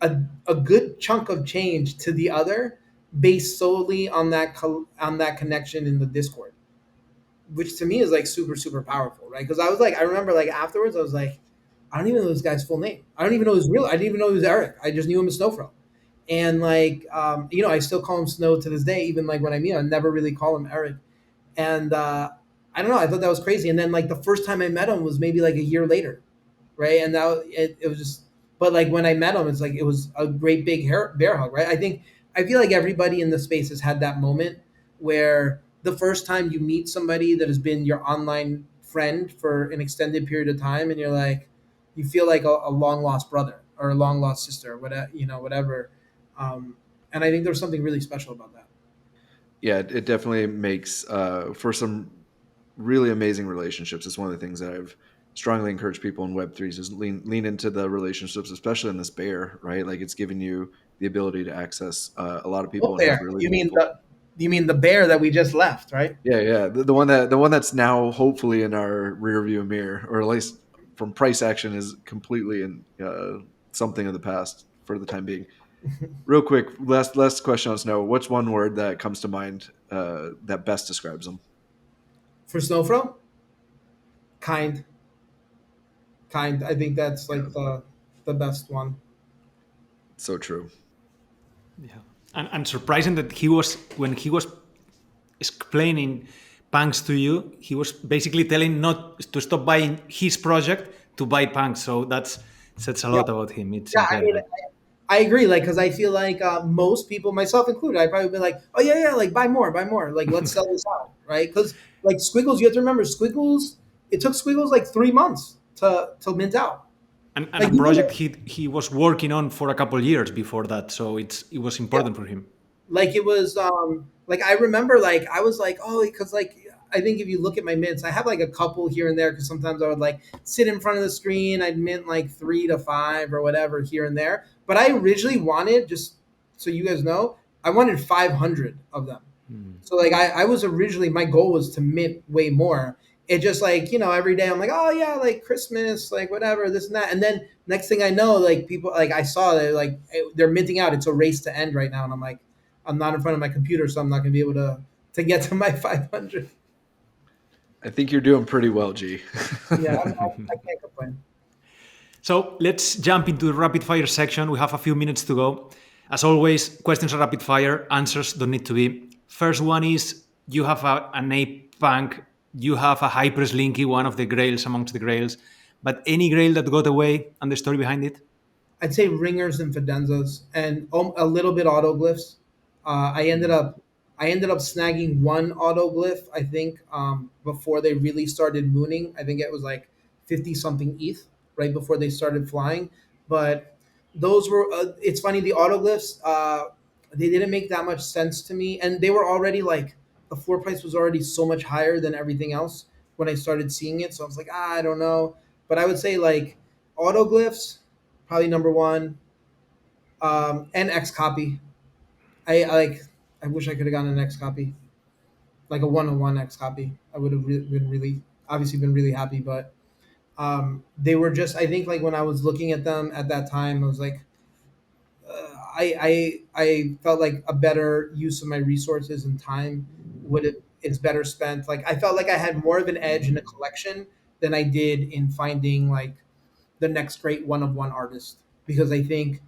a good chunk of change to the other, based solely on that connection in the Discord, which to me is like super super powerful, right? Because I was like, I remember like afterwards, I was like, I don't even know this guy's full name. I don't even know his real. I didn't even know he was Eric. I just knew him as Snowfro, and like I still call him Snow to this day. Even like when I meet him, I never really call him Eric. And I don't know. I thought that was crazy. And then like the first time I met him was maybe like a year later, right? And it was just, but like when I met him, it's like it was a great big bear hug, right? I feel like everybody in the space has had that moment where the first time you meet somebody that has been your online friend for an extended period of time, and you're like, you feel like a long lost brother or a long lost sister, or whatever, whatever. And I think there's something really special about that. Yeah, it definitely makes for some really amazing relationships. It's one of the things that I've strongly encouraged people in Web3s is lean into the relationships, especially in this bear, right? Like it's giving you the ability to access a lot of people What and have bear? really You mean meaningful. the bear that we just left, right? Yeah, yeah, the one that's now hopefully in our rear view mirror, or at least from price action, is completely in something of the past for the time being. Real quick, last question on Snow. What's one word that comes to mind that best describes them? For Snowfro, kind, kind. I think that's Yeah, like the best one. so true. Yeah, and surprising that he was when he was explaining punks to you, he was basically telling not to stop buying his project to buy punks. So that's says a Yeah, lot about him. It's yeah. I mean, incredible. I agree. Like, because I feel like most people, myself included, I probably be like, oh yeah, yeah, like buy more, buy more. Like, let's sell this out, right? Because like Squiggles, you have to remember Squiggles. It took Squiggles like 3 months to mint out. And Like a even project he was working on for a couple of years before that. So it was yeah, important for him. like it was like I remember like I was like oh because like I think if you look at my mints I have like a couple here and there because sometimes I would like sit in front of the screen I'd mint like 3 to 5 or whatever here and there but I originally wanted just so you guys know I wanted 500 of them Hmm. so like I was originally my goal was to mint way more it just like every day I'm like oh yeah like Christmas like whatever this and that and then next thing I know like people like I saw that like they're minting out it's a race to end right now and I'm like I'm not in front of my computer, so I'm not going to be able to get to my 500. I think you're doing pretty well, G. Yeah, I can't complain. So let's jump into the rapid fire section. We have a few minutes to go. As always, questions are rapid fire, answers don't need to be. First one is you have an Ape Punk, you have a Hypers Linky, one of the grails amongst the grails, but any grail that got away and the story behind it? I'd say ringers and fidenzas, and a little bit autoglyphs. Uh, I ended Hmm. up I ended up snagging one autoglyph. I think before they really started mooning. I think it was like 50 something ETH right before they started flying. But those were. It's funny the autoglyphs. They didn't make that much sense to me, and they were already like the floor price was already so much higher than everything else when I started seeing it. So I was like, I don't know. But I would say like autoglyphs probably number one. And X copy. I like. I wish I could have gotten an X copy, like a 101 X copy. I would have been really, obviously, been really happy. But they were just. I think like when I was looking at them at that time, I was like, I felt like a better use of my resources and time would it it's better spent. Like I felt like I had more of an edge in a collection than I did in finding like the next great one of one artist because I think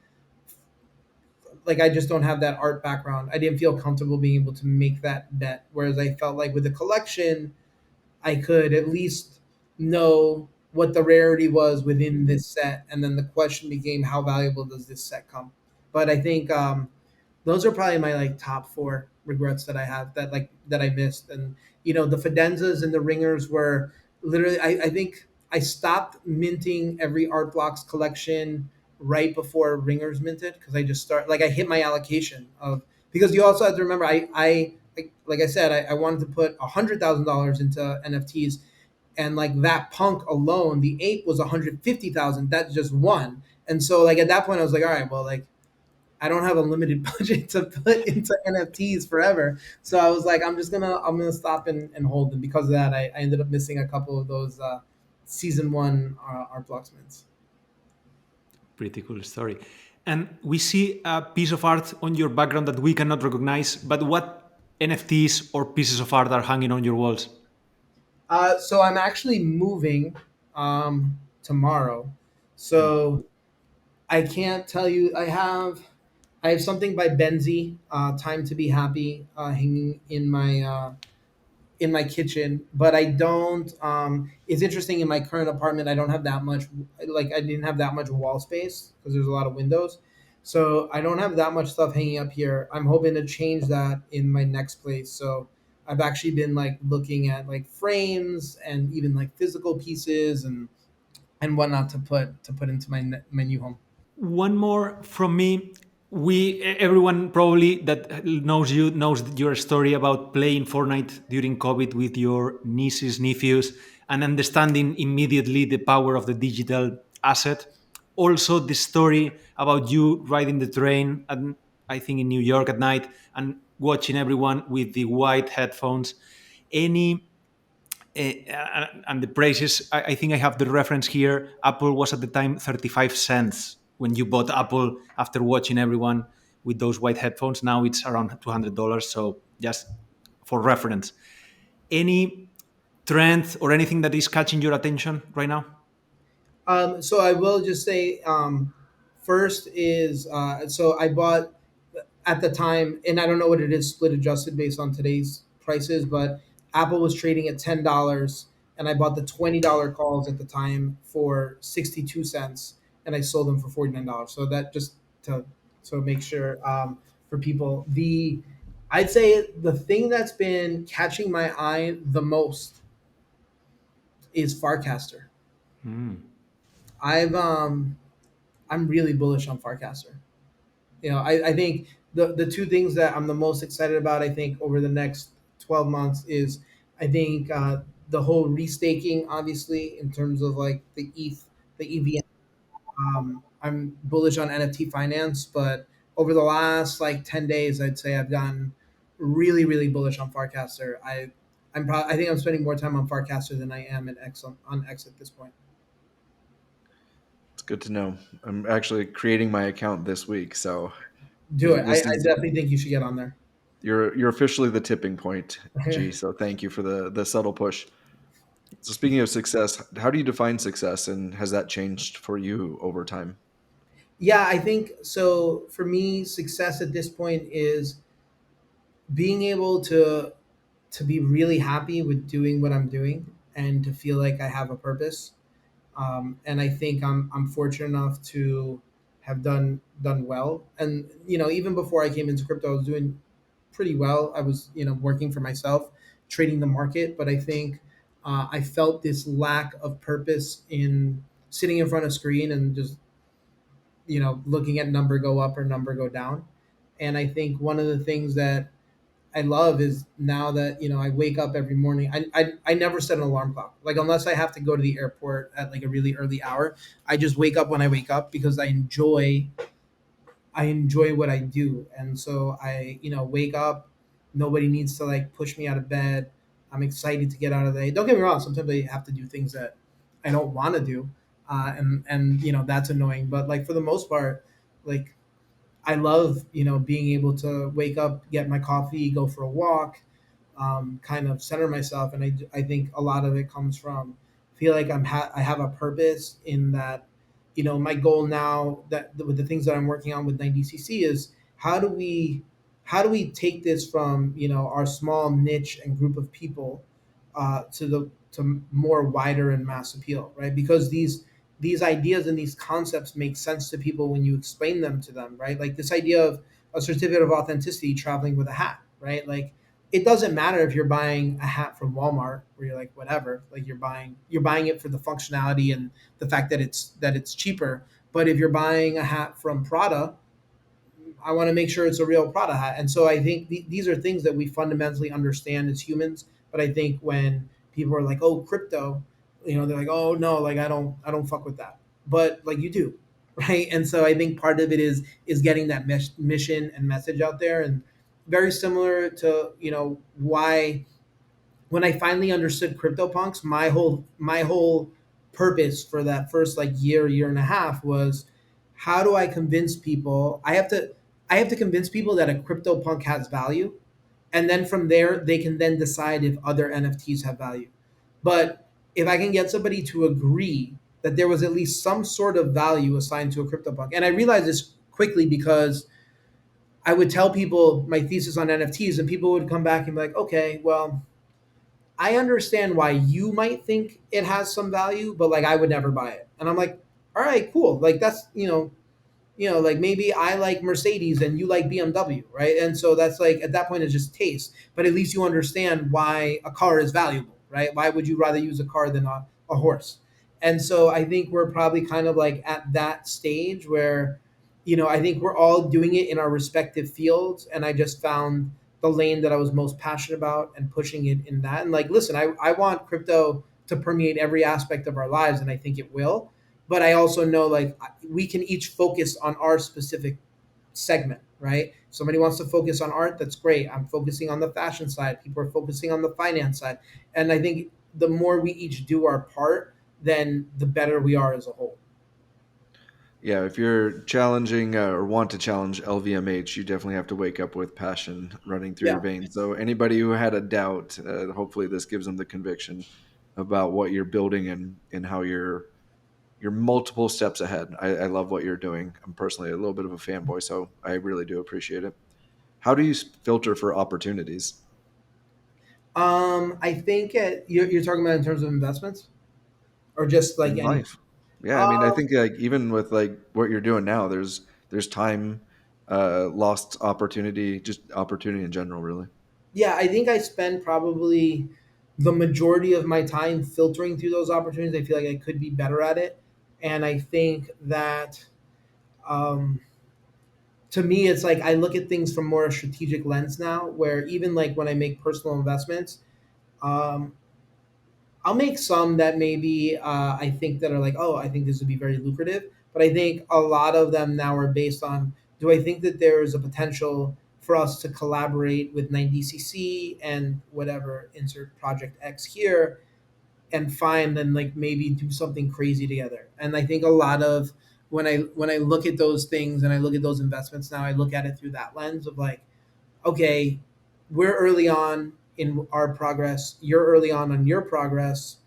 like I just don't have that art background. I didn't feel comfortable being able to make that bet. Whereas I felt like with the collection, I could at least know what the rarity was within this set, and then the question became how valuable does this set come. But I think those are probably my like top four regrets that I have that I missed. And the Fidenzas and the Ringers were literally I think I stopped minting every Art Blocks collection right before Ringers minted because I just start like I hit my allocation of because you also have to remember like I said I wanted to put $100,000 into NFTs and like that punk alone the ape was 150,000 that's just one and so like at that point I was like all right well like I don't have a limited budget to put into NFTs forever. So I was like, I'm gonna stop and hold. And because of that, I ended up missing a couple of those season one art blocks mints. Pretty cool story. And we see a piece of art on your background that we cannot recognize, but what NFTs or pieces of art are hanging on your walls? So I'm actually moving tomorrow. So I can't tell you. I have something by Benzi, "Time to Be Happy," hanging in my kitchen, but I don't. It's interesting in my current apartment. I don't have that much. Like I didn't have that much wall space because there's a lot of windows, so I don't have that much stuff hanging up here. I'm hoping to change that in my next place. So I've actually been like looking at like frames and even like physical pieces and whatnot to put into my new home. One more from me. Everyone probably that knows you knows your story about playing Fortnite during COVID with your nieces, nephews, and understanding immediately the power of the digital asset. Also, the story about you riding the train, and I think in New York at night, and watching everyone with the white headphones. Any and the prices, I think I have the reference here. Apple was at the time 35 cents when you bought Apple after watching everyone with those white headphones. Now it's around $200. So just for reference, any trend or anything that is catching your attention right now? So I will just say, first is so I bought at the time, and I don't know what it is split adjusted based on today's prices, but Apple was trading at $10, and I bought the $20 calls at the time for 62 cents, and I sold them for $49. So that just to make sure for people, the I'd say the thing that's been catching my eye the most is Farcaster. Hmm. I've I'm really bullish on Farcaster. I think the two things that I'm the most excited about, I think, over the next 12 months is I think the whole restaking, obviously, in terms of like the EVM. I'm bullish on NFT finance, but over the last like 10 days, I'd say I've gotten really, really bullish on Farcaster. I think I'm spending more time on Farcaster than I am on X at this point. It's good to know. I'm actually creating my account this week, so Do it. I this is definitely think you should get on there. you're officially the tipping point, G. So thank you for the subtle push. So speaking of success, how do you define success, and has that changed for you over time? Yeah, I think so. For me, success at this point is being able to be really happy with doing what I'm doing and to feel like I have a purpose. And I think I'm fortunate enough to have done well. And even before I came into crypto, I was doing pretty well. I was working for myself, trading the market. But I think I felt this lack of purpose in sitting in front of screen and just looking at number go up or number go down. And I think one of the things that I love is now that I wake up every morning. I never set an alarm clock. Like unless I have to go to the airport at like a really early hour, I just wake up when I wake up because I enjoy what I do. And so I wake up. Nobody needs to like push me out of bed. I'm excited to get out of the day. Don't get me wrong. Sometimes I have to do things that I don't want to do, and that's annoying. But like for the most part, like I love being able to wake up, get my coffee, go for a walk, kind of center myself, and I think a lot of it comes from feel like I have a purpose in that. My goal now that with the things that I'm working on with 9DCC is how do we how do we take this from our small niche and group of people to more wider and mass appeal, right? Because these ideas and these concepts make sense to people when you explain them to them, right? Like this idea of a certificate of authenticity traveling with a hat, right? Like it doesn't matter if you're buying a hat from Walmart where you're like whatever, like you're buying it for the functionality and the fact that it's cheaper. But if you're buying a hat from Prada, I want to make sure it's a real Prada hat. And so I think these are things that we fundamentally understand as humans. But I think when people are like, "Oh, crypto," they're like, "Oh no, like I don't fuck with that." But like you do, right? And so I think part of it is getting that mission and message out there, and very similar to why when I finally understood CryptoPunks, my whole purpose for that first like year and a half was how do I convince people I have to convince people that a CryptoPunk has value, and then from there they can then decide if other NFTs have value. But if I can get somebody to agree that there was at least some sort of value assigned to a CryptoPunk, and I realized this quickly because I would tell people my thesis on NFTs, and people would come back and be like, okay, well, I understand why you might think it has some value, but like I would never buy it. And I'm like, all right, cool. Like that's like maybe I like Mercedes and you like BMW, right? And so that's like at that point it's just taste. But at least you understand why a car is valuable, right? Why would you rather use a car than a horse? And so I think we're probably kind of like at that stage where I think we're all doing it in our respective fields, and I just found the lane that I was most passionate about and pushing it in that. And like, listen, I want crypto to permeate every aspect of our lives, and I think it will. But I also know like we can each focus on our specific segment, right? Somebody wants to focus on art, that's great. I'm focusing on the fashion side. People are focusing on the finance side. And I think the more we each do our part, then the better we are as a whole. Yeah, if you're challenging or want to challenge LVMH, you definitely have to wake up with passion running through your Yeah. veins. So anybody who had a doubt, hopefully this gives them the conviction about what you're building and how you're multiple steps ahead. I love what you're doing. I'm personally a little bit of a fanboy, so I really do appreciate it. How do you filter for opportunities I think you're talking about in terms of investments or just like in any. life? Yeah, I mean, I Um, think like even with like what you're doing now, there's time, lost opportunity, just opportunity in general, really. yeah, I think I spend probably the majority of my time filtering through those opportunities. I feel like I could be better at it, and I think that um, to me, it's like I look at things from more a strategic lens now. Where even like when I make personal investments, um, I'll make some that maybe I think that are like, oh, I think this would be very lucrative. But I think a lot of them now are based on, do I think that there is a potential for us to collaborate with 9DCC and whatever, insert project X here, and find and like maybe do something crazy together. And I think a lot of when I look at those things and I look at those investments now, I look at it through that lens of like, okay, we're early on in our progress, you're early on your progress.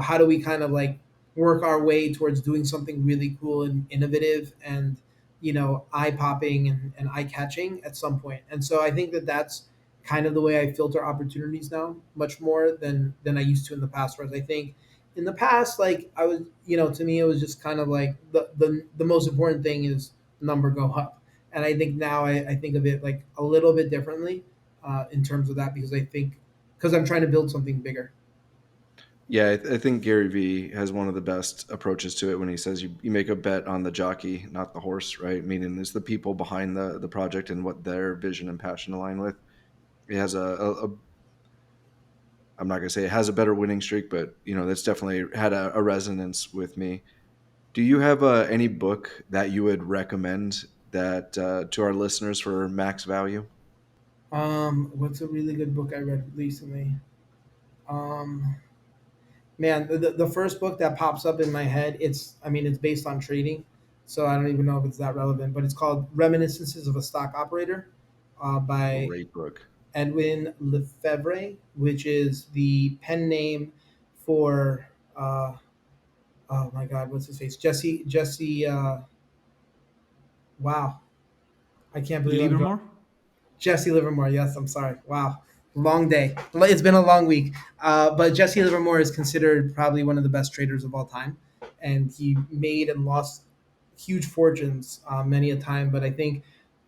How do we kind of like work our way towards doing something really cool and innovative and eye popping and eye catching at some point. And so I think that that's kind of the way I filter opportunities now, much more than I used to in the past. Whereas I think in the past, like I was, to me it was just kind of like the most important thing is number go up. And I think now I think of it like a little bit differently in terms of that, because I think because I'm trying to build something bigger. Yeah, I think Gary Vee has one of the best approaches to it when he says you make a bet on the jockey, not the horse, right? Meaning it's the people behind the project and what their vision and passion align with. It has a I'm not gonna say it has a better winning streak, but that's definitely had a resonance with me. Do you have any book that you would recommend that to our listeners for max value? What's a really good book I read recently? Um, Man, the first book that pops up in my head, I mean, it's based on trading, so I don't even know if it's that relevant, but it's called Reminiscences of a Stock Operator by Great book. Edwin Lefebvre, which is the pen name for, oh my God, what's his face? Jesse, wow, I can't believe I'm drawing. Livermore? Jesse Livermore. Yes, I'm sorry. Wow, long day. It's been a long week. But Jesse Livermore is considered probably one of the best traders of all time, and he made and lost huge fortunes many a time. But I think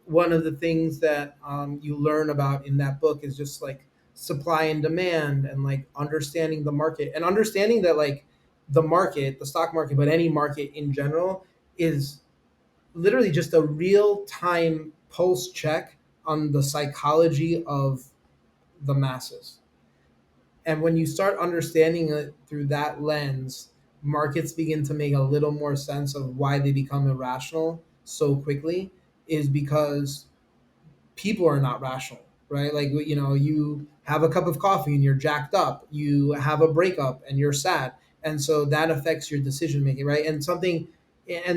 one of the things that you learn about in that book is just like supply and demand and like understanding the market and understanding that like the market, the stock market, but any market in general is literally just a real time pulse check on the psychology of the masses. And when you start understanding it through that lens, markets begin to make a little more sense of why they become irrational so quickly, is because people are not rational, right? Like, you have a cup of coffee and you're jacked up, you have a breakup and you're sad. And so that affects your decision making, right? And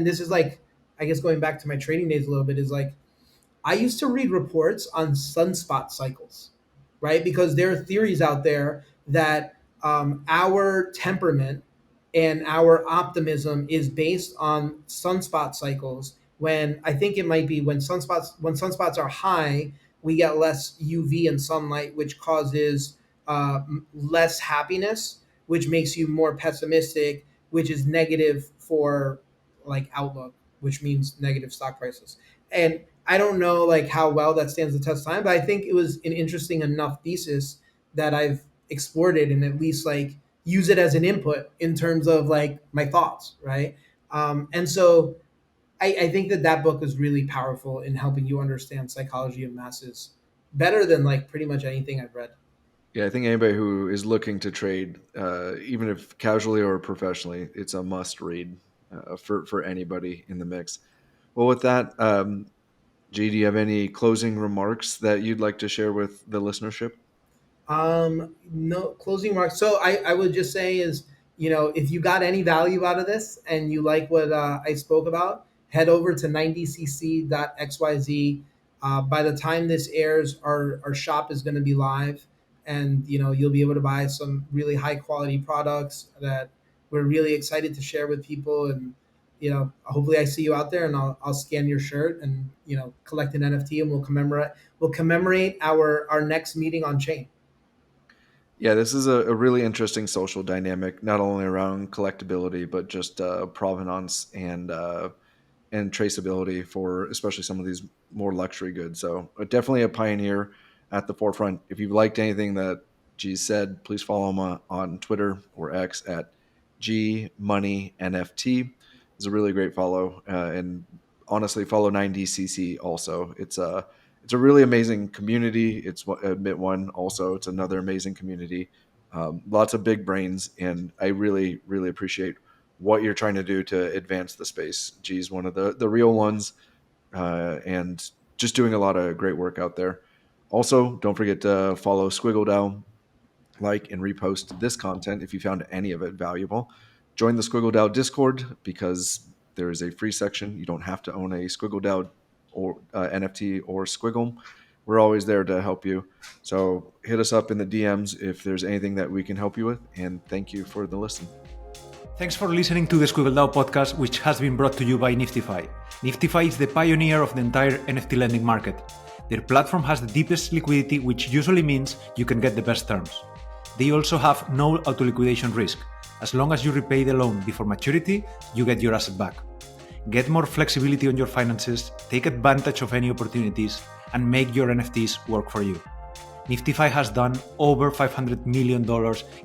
this is like, I guess going back to my trading days a little bit, is like, I used to read reports on sunspot cycles, right? Because there are theories out there that our temperament and our optimism is based on sunspot cycles. When I think it might be when sunspots are high, we get less UV and sunlight, which causes less happiness, which makes you more pessimistic, which is negative for like outlook, which means negative stock prices. And I don't know like how well that stands the test of time, but I think it was an interesting enough thesis that I've explored it and at least like use it as an input in terms of like my thoughts, right? And so I think that book is really powerful in helping you understand psychology of masses better than like pretty much anything I've read. Yeah, I think anybody who is looking to trade, even if casually or professionally, it's a must read for anybody in the mix. Well, with that, G, do you have any closing remarks that you'd like to share with the listenership? No closing remarks. So I would just say is, if you got any value out of this and you like what I spoke about, head over to 90cc.xyz. By the time this airs, our shop is going to be live, and you'll be able to buy some really high quality products that we're really excited to share with people. And hopefully I see you out there, and I'll scan your shirt and collect an NFT, and we'll commemorate our next meeting on chain. Yeah, this is a really interesting social dynamic, not only around collectability, but just provenance and traceability for especially some of these more luxury goods. So definitely a pioneer at the forefront. If you've liked anything that G said, please follow him on Twitter or X at Gmoney NFT. It's a really great follow, and honestly, follow 90cc also. It's a really amazing community. It's admit one also. It's another amazing community. Lots of big brains, and I really really appreciate what you're trying to do to advance the space. G's one of the real ones, and just doing a lot of great work out there. Also, don't forget to follow SquiggleDAO, like and repost this content if you found any of it valuable. Join the SquiggleDAO Discord because there is a free section. You don't have to own a SquiggleDAO or NFT or Squiggle. We're always there to help you. So hit us up in the DMs if there's anything that we can help you with. And thank you for the listen. Thanks for listening to the SquiggleDAO podcast, which has been brought to you by Nifty. Nifty is the pioneer of the entire NFT lending market. Their platform has the deepest liquidity, which usually means you can get the best terms. They also have no auto-liquidation risk. As long as you repay the loan before maturity, you get your asset back. Get more flexibility on your finances, take advantage of any opportunities, and make your NFTs work for you. Nifty has done over $500 million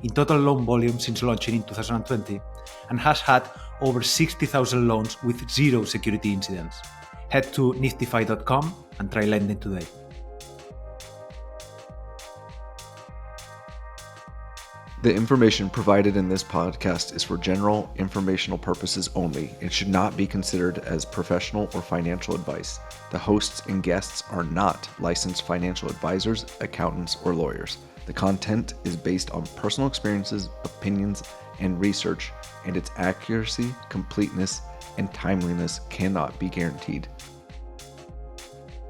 in total loan volume since launching in 2020 and has had over 60,000 loans with zero security incidents. Head to niftyfi.com and try lending today. The information provided in this podcast is for general informational purposes only and should not be considered as professional or financial advice. The hosts and guests are not licensed financial advisors, accountants, or lawyers. The content is based on personal experiences, opinions, and research, and its accuracy, completeness, and timeliness cannot be guaranteed.